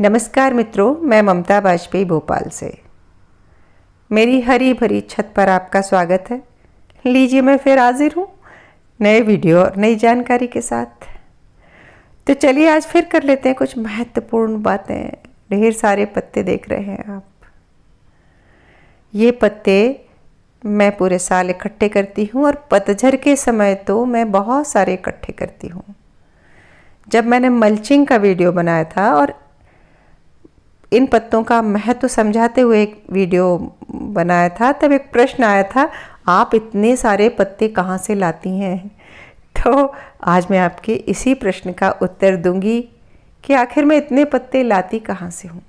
नमस्कार मित्रों, मैं ममता वाजपेयी भोपाल से। मेरी हरी भरी छत पर आपका स्वागत है। लीजिए, मैं फिर हाजिर हूँ नए वीडियो और नई जानकारी के साथ। तो चलिए आज फिर कर लेते हैं कुछ महत्वपूर्ण बातें। ढेर सारे पत्ते देख रहे हैं आप। ये पत्ते मैं पूरे साल इकट्ठे करती हूँ और पतझड़ के समय तो मैं बहुत सारे इकट्ठे करती हूँ। जब मैंने मल्चिंग का वीडियो बनाया था और इन पत्तों का महत्व समझाते हुए एक वीडियो बनाया था, तब एक प्रश्न आया था, आप इतने सारे पत्ते कहाँ से लाती हैं? तो आज मैं आपके इसी प्रश्न का उत्तर दूंगी कि आखिर मैं इतने पत्ते लाती कहाँ से हूँ।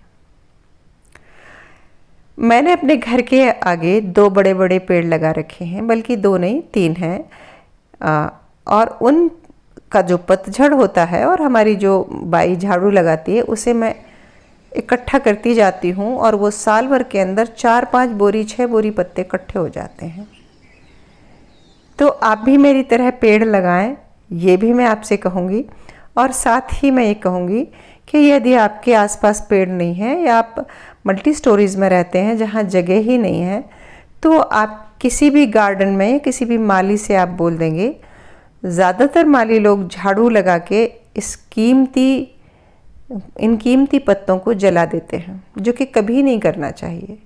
मैंने अपने घर के आगे 2 बड़े बड़े पेड़ लगा रखे हैं, बल्कि 2 नहीं 3 हैं। और उनका जो पतझड़ होता है और हमारी जो बाई झाड़ू लगाती है, उसे मैं इकट्ठा करती जाती हूँ और वो साल भर के अंदर 4-5 बोरी 6 बोरी पत्ते इकट्ठे हो जाते हैं। तो आप भी मेरी तरह पेड़ लगाएं, ये भी मैं आपसे कहूँगी। और साथ ही मैं ये कहूँगी कि यदि आपके आसपास पेड़ नहीं है या आप मल्टी स्टोरीज़ में रहते हैं जहाँ जगह ही नहीं है, तो आप किसी भी गार्डन में किसी भी माली से आप बोल देंगे। ज़्यादातर माली लोग झाड़ू लगा के इन कीमती पत्तों को जला देते हैं, जो कि कभी नहीं करना चाहिए।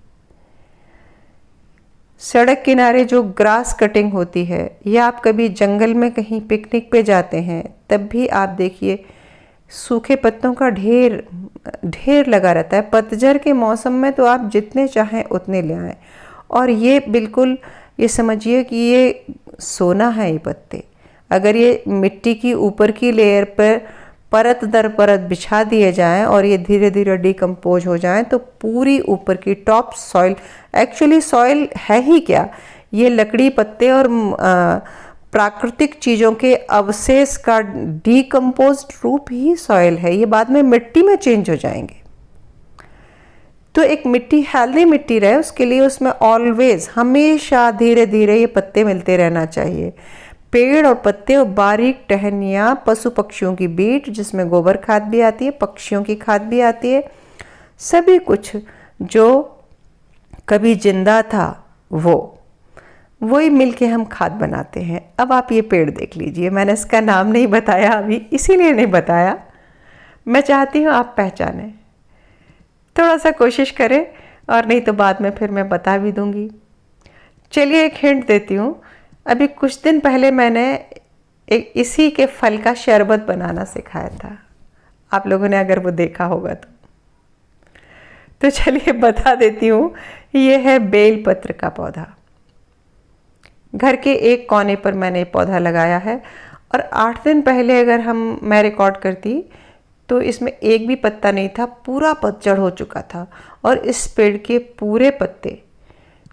सड़क किनारे जो ग्रास कटिंग होती है, या आप कभी जंगल में कहीं पिकनिक पे जाते हैं, तब भी आप देखिए सूखे पत्तों का ढेर लगा रहता है। पतझड़ के मौसम में तो आप जितने चाहें उतने ले आएं। और ये बिल्कुल ये समझिए कि ये सोना है। ये पत्ते अगर ये मिट्टी की ऊपर की लेयर पर परत दर परत बिछा दिए जाएं और ये धीरे धीरे डिकम्पोज हो जाएं, तो पूरी ऊपर की टॉप सॉइल, एक्चुअली सॉइल है ही क्या, ये लकड़ी, पत्ते और प्राकृतिक चीज़ों के अवशेष का डिकम्पोज्ड रूप ही सॉइल है। ये बाद में मिट्टी में चेंज हो जाएंगे। तो एक मिट्टी हेल्दी मिट्टी रहे, उसके लिए उसमें ऑलवेज हमेशा धीरे धीरे ये पत्ते मिलते रहना चाहिए। पेड़ और पत्ते और बारीक टहनियाँ, पशु पक्षियों की बीट जिसमें गोबर खाद भी आती है, पक्षियों की खाद भी आती है, सभी कुछ जो कभी जिंदा था वही मिलके हम खाद बनाते हैं। अब आप ये पेड़ देख लीजिए। मैंने इसका नाम नहीं बताया अभी, इसीलिए नहीं बताया, मैं चाहती हूँ आप पहचानें। थोड़ा सा कोशिश करें, और नहीं तो बाद में फिर मैं बता भी दूंगी। चलिए एक हिंट देती हूँ। अभी कुछ दिन पहले मैंने इसी के फल का शरबत बनाना सिखाया था। आप लोगों ने अगर वो देखा होगा तो चलिए बता देती हूँ। ये है बेलपत्र का पौधा। घर के एक कोने पर मैंने पौधा लगाया है, और 8 दिन पहले अगर मैं रिकॉर्ड करती तो इसमें एक भी पत्ता नहीं था। पूरा पतझड़ हो चुका था और इस पेड़ के पूरे पत्ते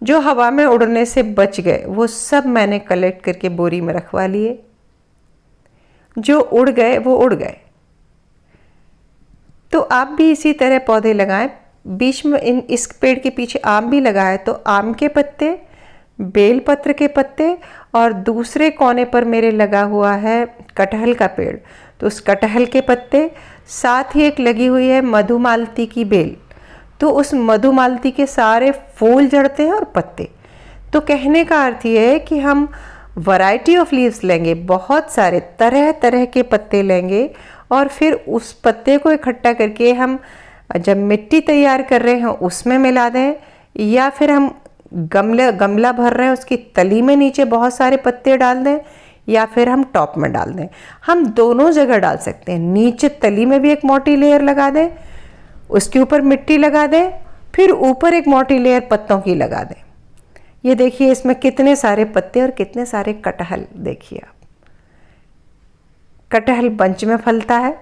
जो हवा में उड़ने से बच गए, वो सब मैंने कलेक्ट करके बोरी में रखवा लिए। जो उड़ गए वो उड़ गए। तो आप भी इसी तरह पौधे लगाएं। बीच में इस पेड़ के पीछे आम भी लगाए, तो आम के पत्ते, बेलपत्र के पत्ते, और दूसरे कोने पर मेरे लगा हुआ है कटहल का पेड़, तो उस कटहल के पत्ते, साथ ही एक लगी हुई है मधुमालती की बेल, तो उस मधुमालती के सारे फूल जड़ते हैं और पत्ते। तो कहने का अर्थ ये है कि हम वैरायटी ऑफ लीव्स लेंगे, बहुत सारे तरह तरह के पत्ते लेंगे, और फिर उस पत्ते को इकट्ठा करके हम जब मिट्टी तैयार कर रहे हैं उसमें मिला दें, या फिर हम गमला भर रहे हैं उसकी तली में नीचे बहुत सारे पत्ते डाल दें, या फिर हम टॉप में डाल दें। हम दोनों जगह डाल सकते हैं। नीचे तली में भी एक मोटी लेयर लगा दें, उसके ऊपर मिट्टी लगा दें, फिर ऊपर एक मोटी लेयर पत्तों की लगा दें। ये देखिए इसमें कितने सारे पत्ते और कितने सारे कटहल। देखिए आप, कटहल बंच में फलता है,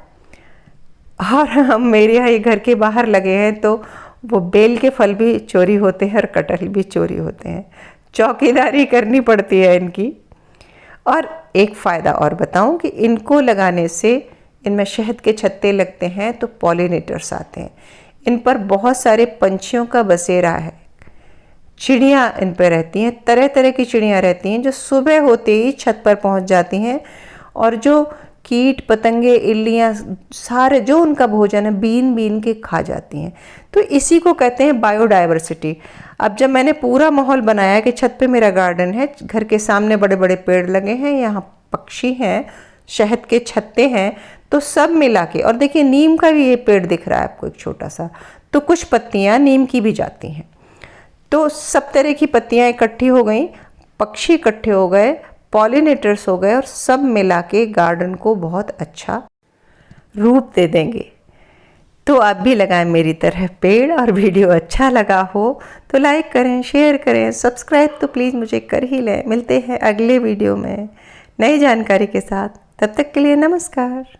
और हम मेरे यहाँ ये घर के बाहर लगे हैं, तो वो बेल के फल भी चोरी होते हैं और कटहल भी चोरी होते हैं। चौकीदारी करनी पड़ती है इनकी। और एक फ़ायदा और बताऊं कि इनको लगाने से इनमें शहद के छत्ते लगते हैं, तो पॉलिनेटर्स आते हैं। इन पर बहुत सारे पंछियों का बसेरा है। चिड़ियाँ इन पर रहती हैं, तरह तरह की चिड़ियाँ रहती हैं, जो सुबह होते ही छत पर पहुंच जाती हैं, और जो कीट पतंगे, इल्लियाँ, सारे जो उनका भोजन है बीन बीन के खा जाती हैं। तो इसी को कहते हैं बायोडाइवर्सिटी। अब जब मैंने पूरा माहौल बनाया कि छत पे मेरा गार्डन है, घर के सामने बड़े बड़े पेड़ लगे हैं, यहाँ पक्षी हैं, शहद के छत्ते हैं, तो सब मिला के, और देखिए नीम का भी ये पेड़ दिख रहा है आपको एक छोटा सा, तो कुछ पत्तियाँ नीम की भी जाती हैं। तो सब तरह की पत्तियाँ इकट्ठी हो गई, पक्षी इकट्ठे हो गए, पॉलिनेटर्स हो गए, और सब मिला के गार्डन को बहुत अच्छा रूप दे देंगे। तो आप भी लगाएं मेरी तरह पेड़, और वीडियो अच्छा लगा हो तो लाइक करें, शेयर करें, सब्सक्राइब तो प्लीज़ मुझे कर ही लें। मिलते हैं अगले वीडियो में नई जानकारी के साथ, तब तक के लिए नमस्कार।